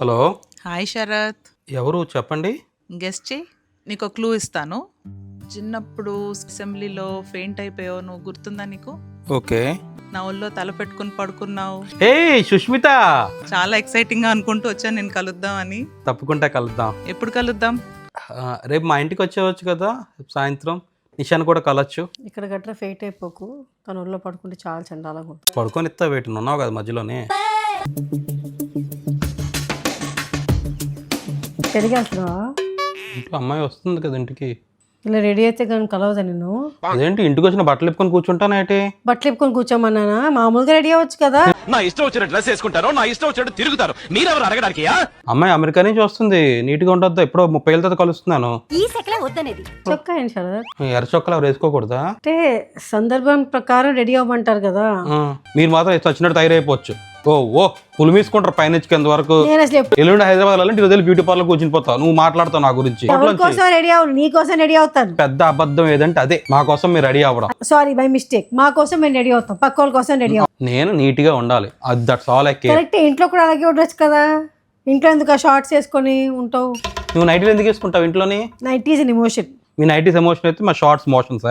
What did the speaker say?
Hello, hi Sarath. ఎవరు చెప్పండి? Guest చేయి. నీకు క్లూ ఇస్తాను. చిన్నప్పుడు అసెంబ్లీలో ఫెయింట్ అయిపోయావు, నువ్వు గుర్తుందా నీకు? ఓకే. నా ఒళ్ళో తల పెట్టుకుని పడుకున్నావు. ఏ సుష్మిత, చాలా ఎక్సైటింగ్ గా అనుకుంటూ వచ్చాను నేను కలుద్దామని. తప్పకుండా కలుద్దాం. ఎప్పుడు కలుద్దాం? రేపు మా ఇంటికి వచ్చేవచ్చు కదా సాయంత్రం. నిషాన్ కూడా కలవచ్చు. ఇక్కడ గట్రా ఫెయిట్ అయిపోకు, తన ఒళ్ళో పడుకుంటే చాలా చండాలంగా ఉంటుంది. పడుకొని ఇస్తా వేటి ఉన్నావు కదా మధ్యలోనే. పెరిగి వెళ్తున్నావా? ఇంట్లో అమ్మాయి వస్తుంది కదా ఇంటికి. ఇలా రెడీ అయితే కానీ కలవదా నిన్ను? అదేంటి ఇంటికి వచ్చిన బట్టలు ఇప్పుకొని కూర్చుంటానేటి? బట్టలు ఇప్పుకొని కూర్చోమన్నానా? మామూలుగా రెడీ అవ్వచ్చు కదా. నా ఇష్టం వచ్చిన డ్రెస్ వేసుకుంటారు, నా ఇష్టం వచ్చినట్టు తిరుగుతారు. మీరెవరు అడగడానికి? అమ్మాయి అమెరికా నుంచి వస్తుంది, నీట్ గా ఉండొద్దా? ఎప్పుడో 30 ఏళ్ళతో కలుస్తున్నాను. చొక్కా ఏంటి శరత్? ఎర్ర చొక్కలు ఎవరు వేసుకోకూడదా? అంటే సందర్భం ప్రకారం రెడీ అవ్వమంటారు కదా. మీరు మాత్రం ఇష్టం వచ్చినట్టు తయారైపోవచ్చు. ఓ పులు మీసుకుంటారు పైనుంచి కింద వరకు. నేను అసలు ఎప్పుడు ఎల్లుండి హైదరాబాద్ వెళ్ళాలంటే రోజులు బ్యూటీ పార్లర్ కూర్చుని పోతావు. నువ్వు మాట్లాడతావు నా గురించి. ఎవరి కోసం రెడీ అవ్వను, నీ కోసం రెడీ అవుతాను. పెద్ద అబద్ధం ఏదంటే అదే, మా కోసం మీరు రెడీ అవ్వడం. Sorry by mistake. మా కోసం మేము రెడీ అవుతాం, పక్క వాళ్ళ కోసం రెడీ అవుతాం. నేను నీట్ గా ఉండాలి, అది that's all I care. Correct. ఇంట్లో కూడా అలాగే ఉండొచ్చు కదా. ఇంట్లో ఎందుకు షార్ట్స్ వేసుకొని ఉంటావు? నువ్వు నైటీలు ఎందుకు వేసుకుంటావు ఇంట్లోని? Night is an emotion. Me nighties emotion అయితే మా షార్ట్స్ మోషన్స్.